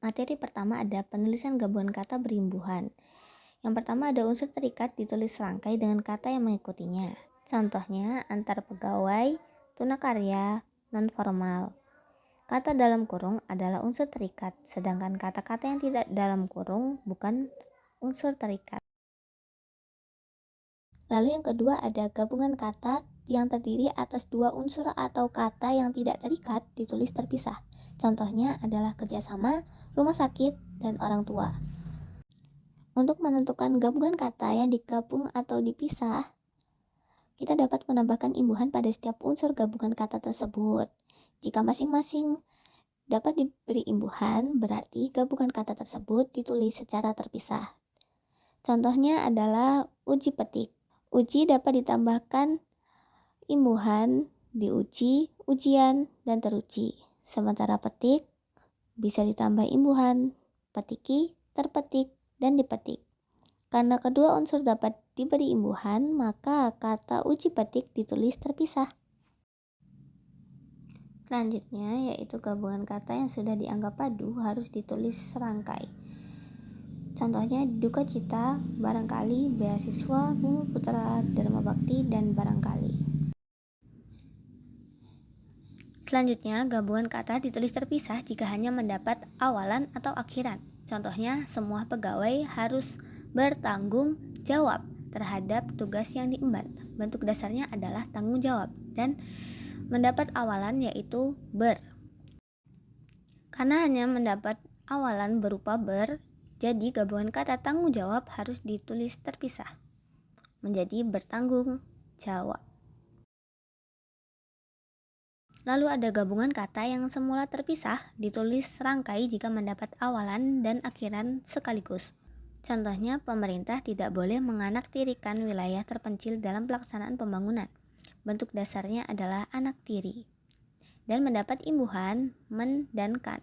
Materi pertama ada penulisan gabungan kata berimbuhan. Yang pertama ada unsur terikat ditulis serangkai dengan kata yang mengikutinya. Contohnya antar pegawai, tunakarya, non formal. Kata dalam kurung adalah unsur terikat, sedangkan kata-kata yang tidak dalam kurung bukan unsur terikat. Lalu yang kedua ada gabungan kata yang terdiri atas dua unsur atau kata yang tidak terikat ditulis terpisah. Contohnya adalah kerjasama, rumah sakit, dan orang tua. Untuk menentukan gabungan kata yang digabung atau dipisah, kita dapat menambahkan imbuhan pada setiap unsur gabungan kata tersebut. Jika masing-masing dapat diberi imbuhan, berarti gabungan kata tersebut ditulis secara terpisah. Contohnya adalah uji petik. Uji dapat ditambahkan imbuhan diuji, ujian, dan teruji. Sementara petik bisa ditambah imbuhan petiki, terpetik, dan dipetik. Karena kedua unsur dapat diberi imbuhan, maka kata uji petik ditulis terpisah. Selanjutnya yaitu gabungan kata yang sudah dianggap padu harus ditulis serangkai. Contohnya duka cita, barangkali, beasiswa, Bumi Putra, Dharma Bakti, dan barangkali. Selanjutnya, gabungan kata ditulis terpisah jika hanya mendapat awalan atau akhiran. Contohnya, semua pegawai harus bertanggung jawab terhadap tugas yang diemban. Bentuk dasarnya adalah tanggung jawab dan mendapat awalan yaitu ber. Karena hanya mendapat awalan berupa ber, jadi gabungan kata tanggung jawab harus ditulis terpisah menjadi bertanggung jawab. Lalu ada gabungan kata yang semula terpisah ditulis serangkai jika mendapat awalan dan akhiran sekaligus. Contohnya, pemerintah tidak boleh menganaktirikan wilayah terpencil dalam pelaksanaan pembangunan. Bentuk dasarnya adalah anaktiri dan mendapat imbuhan men dan kan.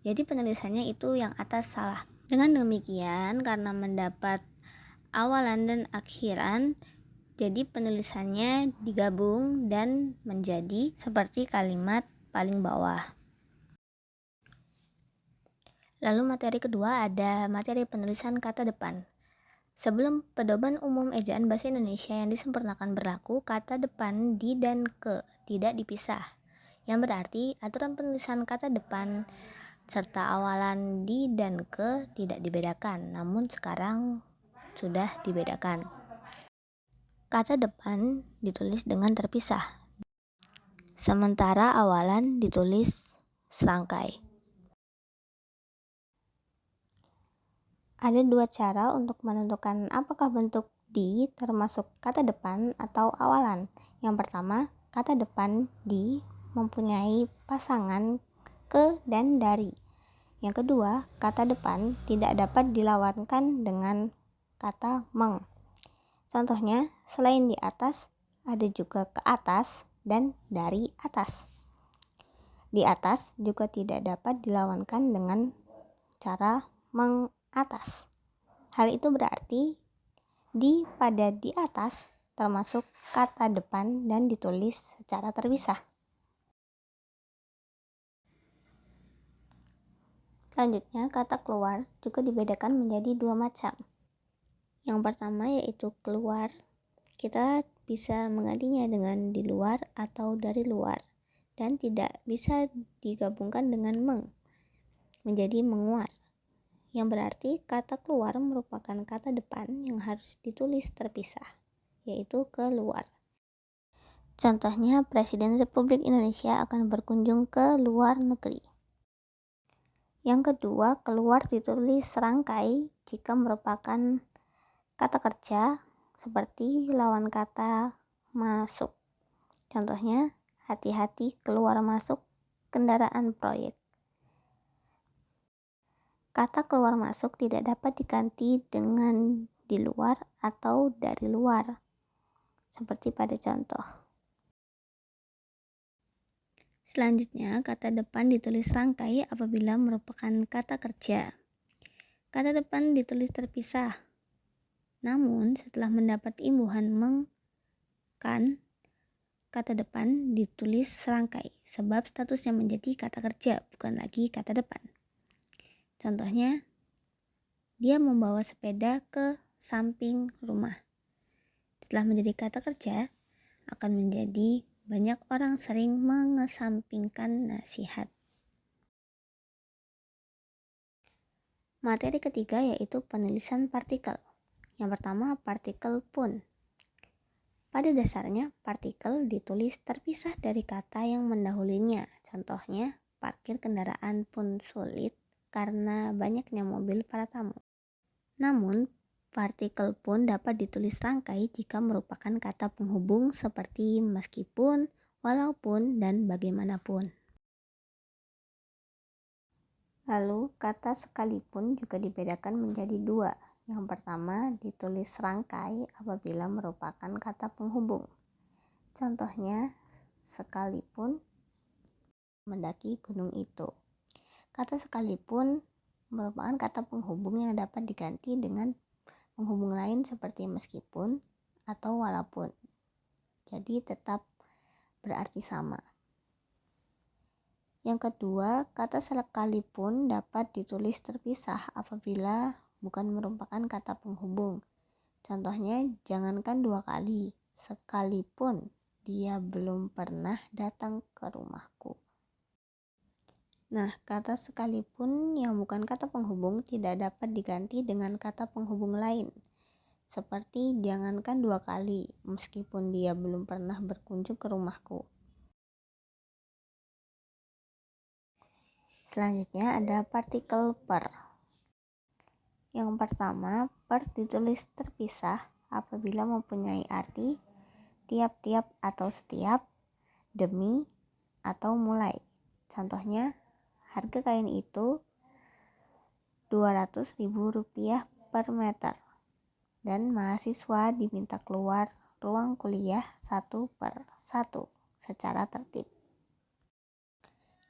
Jadi penulisannya itu yang atas salah. Dengan demikian, karena mendapat awalan dan akhiran, jadi penulisannya digabung dan menjadi seperti kalimat paling bawah. Lalu materi kedua ada materi penulisan kata depan. Sebelum pedoman umum ejaan bahasa Indonesia yang disempurnakan berlaku, kata depan di dan ke tidak dipisah. Yang berarti aturan penulisan kata depan serta awalan di dan ke tidak dibedakan, namun sekarang sudah dibedakan. Kata depan ditulis dengan terpisah, sementara awalan ditulis serangkai. Ada dua cara untuk menentukan apakah bentuk di termasuk kata depan atau awalan. Yang pertama, kata depan di mempunyai pasangan ke dan dari. Yang kedua, kata depan tidak dapat dilawankan dengan kata meng. Contohnya, selain di atas, ada juga ke atas dan dari atas. Di atas juga tidak dapat dilawankan dengan cara mengatas. Hal itu berarti di pada di atas termasuk kata depan dan ditulis secara terpisah. Selanjutnya, kata keluar juga dibedakan menjadi dua macam. Yang pertama yaitu keluar. Kita bisa menggantinya dengan di luar atau dari luar dan tidak bisa digabungkan dengan meng menjadi menguar. Yang berarti kata keluar merupakan kata depan yang harus ditulis terpisah, yaitu keluar. Contohnya, Presiden Republik Indonesia akan berkunjung ke luar negeri. Yang kedua, keluar ditulis serangkai jika merupakan kata kerja seperti lawan kata masuk. Contohnya, hati-hati keluar masuk kendaraan proyek. Kata keluar masuk tidak dapat diganti dengan di luar atau dari luar, seperti pada contoh. Selanjutnya, kata depan ditulis serangkai apabila merupakan kata kerja. Kata depan ditulis terpisah. Namun, setelah mendapat imbuhan meng, kan, kata depan ditulis serangkai sebab statusnya menjadi kata kerja, bukan lagi kata depan. Contohnya, dia membawa sepeda ke samping rumah. Setelah menjadi kata kerja, akan menjadi banyak orang sering mengesampingkan nasihat. Materi ketiga yaitu penulisan partikel. Yang pertama, partikel pun. Pada dasarnya, partikel ditulis terpisah dari kata yang mendahulunya. Contohnya, parkir kendaraan pun sulit karena banyaknya mobil para tamu. Namun, partikel pun dapat ditulis rangkai jika merupakan kata penghubung seperti meskipun, walaupun, dan bagaimanapun. Lalu, kata sekalipun juga dibedakan menjadi dua. Yang pertama, ditulis rangkai apabila merupakan kata penghubung. Contohnya, sekalipun mendaki gunung itu. Kata sekalipun merupakan kata penghubung yang dapat diganti dengan penghubung lain seperti meskipun atau walaupun. Jadi tetap berarti sama. Yang kedua, kata sekalipun dapat ditulis terpisah apabila bukan merupakan kata penghubung. Contohnya, jangankan 2 kali, sekalipun dia belum pernah datang ke rumahku. Nah, kata sekalipun yang bukan kata penghubung tidak dapat diganti dengan kata penghubung lain. Seperti jangankan 2 kali, meskipun dia belum pernah berkunjung ke rumahku. Selanjutnya ada partikel per. Yang pertama, per ditulis terpisah apabila mempunyai arti tiap-tiap atau setiap, demi, atau mulai. Contohnya, harga kain itu Rp200.000 per meter dan mahasiswa diminta keluar ruang kuliah 1 per 1 secara tertib.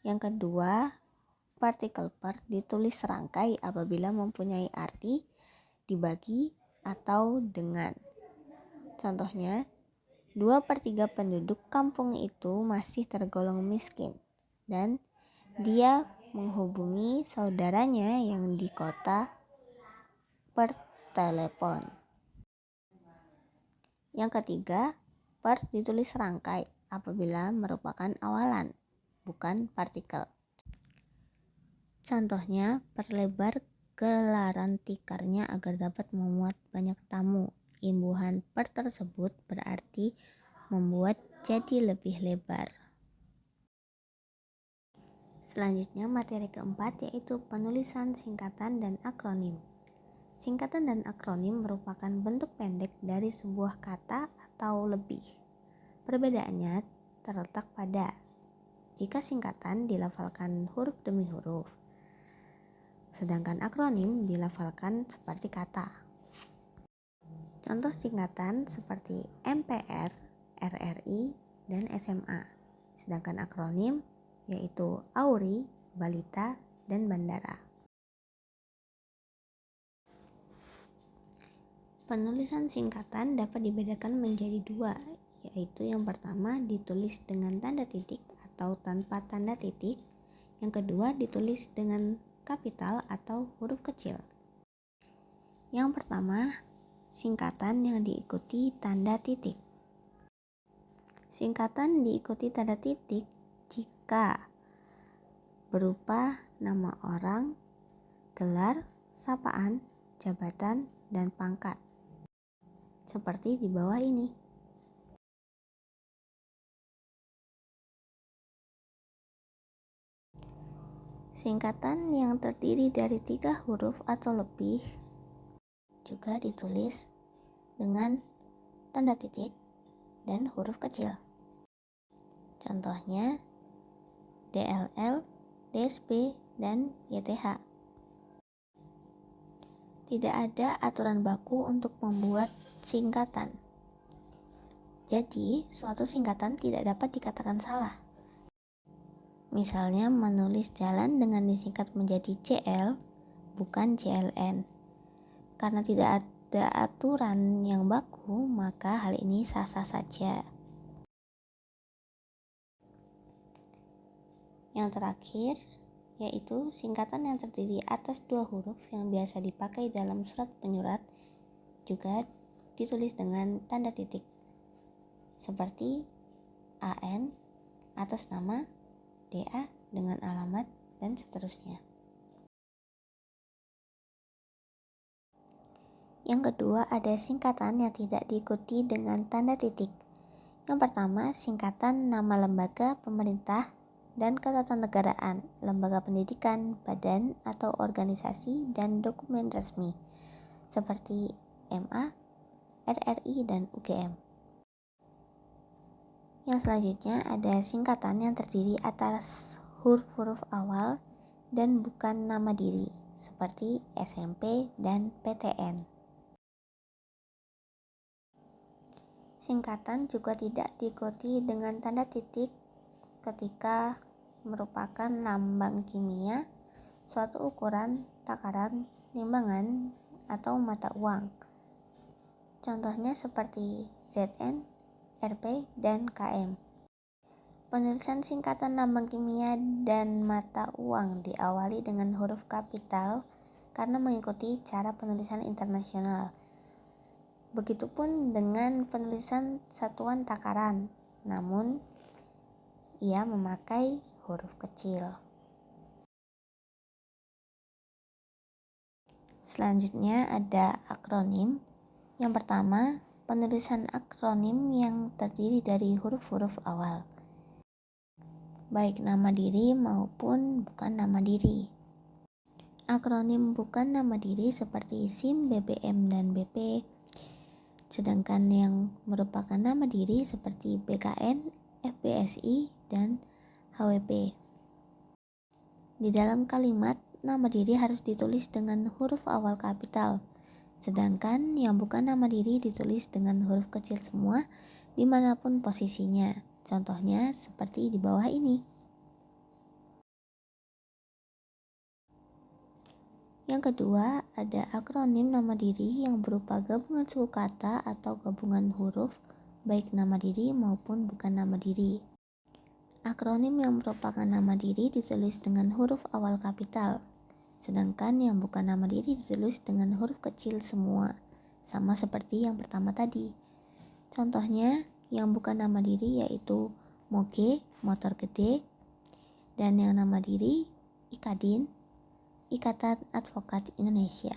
Yang kedua, partikel per ditulis serangkai apabila mempunyai arti dibagi atau dengan. Contohnya, 2/3 penduduk kampung itu masih tergolong miskin dan dia menghubungi saudaranya yang di kota per telepon. Yang ketiga, per ditulis serangkai apabila merupakan awalan, bukan partikel. Contohnya, perlebar gelaran tikarnya agar dapat memuat banyak tamu. Imbuhan per tersebut berarti membuat jadi lebih lebar. Selanjutnya, materi keempat yaitu penulisan singkatan dan akronim. Singkatan dan akronim merupakan bentuk pendek dari sebuah kata atau lebih. Perbedaannya terletak pada jika singkatan dilafalkan huruf demi huruf, sedangkan akronim dilafalkan seperti kata. Contoh singkatan seperti MPR, RRI, dan SMA. Sedangkan akronim yaitu AURI, Balita, dan Bandara. Penulisan singkatan dapat dibedakan menjadi dua, yaitu yang pertama ditulis dengan tanda titik atau tanpa tanda titik, yang kedua ditulis dengan kapital atau huruf kecil. Yang pertama, singkatan yang diikuti tanda titik. Singkatan diikuti tanda titik jika berupa nama orang, gelar, sapaan, jabatan, dan pangkat. Seperti di bawah ini. Singkatan yang terdiri dari 3 huruf atau lebih juga ditulis dengan tanda titik dan huruf kecil. Contohnya DLL, DSP, dan YTH. Tidak ada aturan baku untuk membuat singkatan. Jadi, suatu singkatan tidak dapat dikatakan salah. Misalnya menulis jalan dengan disingkat menjadi JL, bukan JLN. Karena tidak ada aturan yang baku, maka hal ini sah-sah saja. Yang terakhir, yaitu singkatan yang terdiri atas dua huruf yang biasa dipakai dalam surat penyurat, juga ditulis dengan tanda titik, seperti AN atas nama, DA dengan alamat, dan seterusnya. Yang kedua, ada singkatan yang tidak diikuti dengan tanda titik. Yang pertama, singkatan nama lembaga pemerintah dan ketatanegaraan, lembaga pendidikan, badan atau organisasi, dan dokumen resmi, seperti MA, RRI, dan UGM. Yang selanjutnya ada singkatan yang terdiri atas huruf-huruf awal dan bukan nama diri, seperti SMP dan PTN. Singkatan juga tidak diikuti dengan tanda titik ketika merupakan lambang kimia, suatu ukuran, takaran, timbangan, atau mata uang. Contohnya seperti ZN, RP, dan KM. Penulisan singkatan lambang kimia dan mata uang diawali dengan huruf kapital karena mengikuti cara penulisan internasional. Begitupun dengan penulisan satuan takaran, namun ia memakai huruf kecil. Selanjutnya ada akronim. Yang pertama, penulisan akronim yang terdiri dari huruf-huruf awal, baik nama diri maupun bukan nama diri. Akronim bukan nama diri seperti SIM, BBM, dan BP. Sedangkan yang merupakan nama diri seperti BKN, FBSI, dan HWP. Di dalam kalimat, nama diri harus ditulis dengan huruf awal kapital, sedangkan yang bukan nama diri ditulis dengan huruf kecil semua dimanapun posisinya. Contohnya seperti di bawah ini. Yang kedua, ada akronim nama diri yang berupa gabungan suku kata atau gabungan huruf, baik nama diri maupun bukan nama diri. Akronim yang merupakan nama diri ditulis dengan huruf awal kapital, sedangkan yang bukan nama diri ditulis dengan huruf kecil semua, sama seperti yang pertama tadi. Contohnya, yang bukan nama diri yaitu Moge, motor gede, dan yang nama diri Ikadin, Ikatan Advokat Indonesia.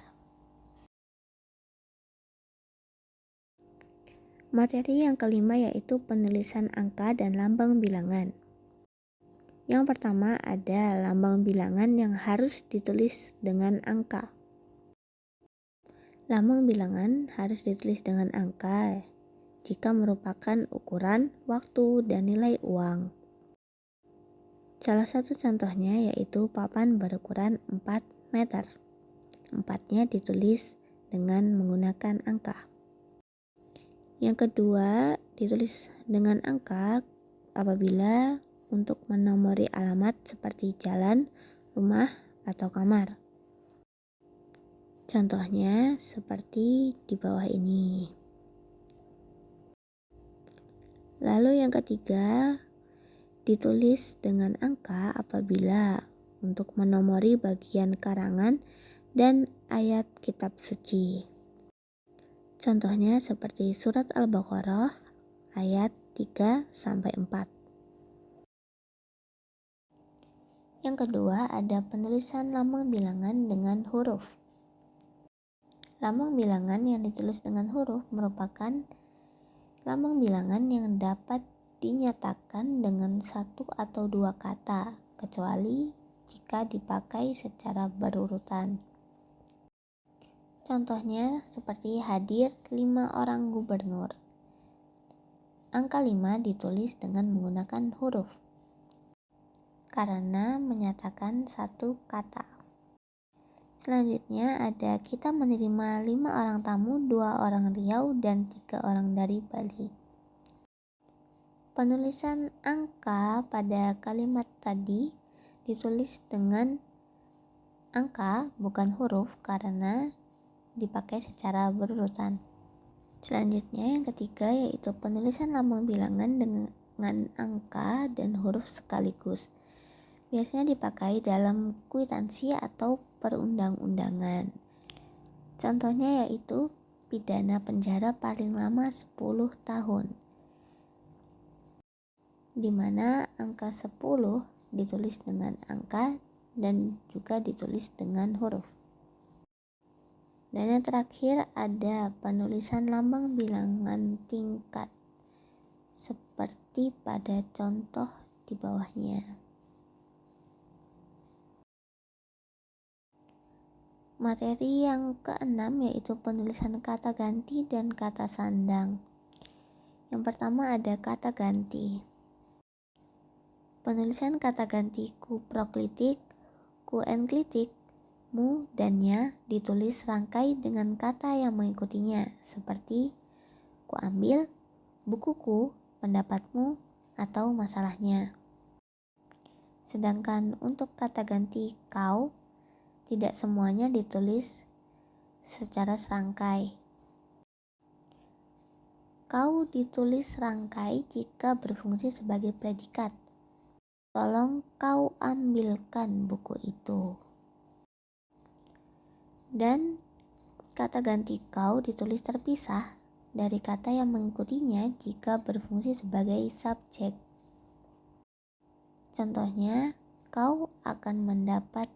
Materi yang kelima yaitu penulisan angka dan lambang bilangan. Yang pertama ada lambang bilangan yang harus ditulis dengan angka. Lambang bilangan harus ditulis dengan angka jika merupakan ukuran, waktu, dan nilai uang. Salah satu contohnya yaitu papan berukuran 4 meter. 4-nya ditulis dengan menggunakan angka. Yang kedua, ditulis dengan angka apabila untuk menomori alamat seperti jalan, rumah, atau kamar. Contohnya seperti di bawah ini. Lalu yang ketiga, ditulis dengan angka apabila untuk menomori bagian karangan dan ayat kitab suci. Contohnya seperti surat Al-Baqarah ayat 3-4. Yang kedua ada penulisan lambang bilangan dengan huruf. Lambang bilangan yang ditulis dengan huruf merupakan lambang bilangan yang dapat dinyatakan dengan satu atau dua kata, kecuali jika dipakai secara berurutan. Contohnya seperti hadir 5 orang gubernur. Angka 5 ditulis dengan menggunakan huruf, karena menyatakan satu kata. Selanjutnya ada kita menerima 5 orang tamu, 2 orang Riau, dan 3 orang dari Bali. Penulisan angka pada kalimat tadi ditulis dengan angka bukan huruf karena dipakai secara berurutan. Selanjutnya yang ketiga yaitu penulisan lambang bilangan dengan angka dan huruf sekaligus. biasanya dipakai dalam kwitansi atau perundang-undangan. Contohnya yaitu pidana penjara paling lama 10 tahun, di mana angka 10 ditulis dengan angka dan juga ditulis dengan huruf. Dan yang terakhir ada penulisan lambang bilangan tingkat, seperti pada contoh di bawahnya. Materi yang keenam yaitu penulisan kata ganti dan kata sandang. Yang pertama ada kata ganti. Penulisan kata ganti ku proklitik, ku enklitik, mu, dan nya ditulis rangkai dengan kata yang mengikutinya, seperti ku ambil, bukuku, pendapatmu, atau masalahnya. Sedangkan untuk kata ganti kau, tidak semuanya ditulis secara serangkai. Kau ditulis rangkai jika berfungsi sebagai predikat. Tolong kau ambilkan buku itu. Dan kata ganti kau ditulis terpisah dari kata yang mengikutinya jika berfungsi sebagai subjek. Contohnya, kau akan mendapat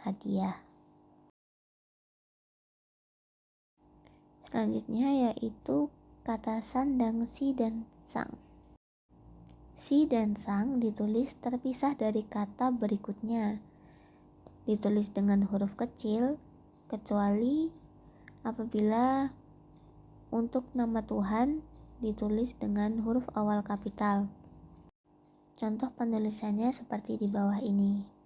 hadiah. Selanjutnya yaitu kata sandang si dan sang. Si dan sang ditulis terpisah dari kata berikutnya. Ditulis dengan huruf kecil, kecuali apabila untuk nama Tuhan ditulis dengan huruf awal kapital. Contoh penulisannya seperti di bawah ini.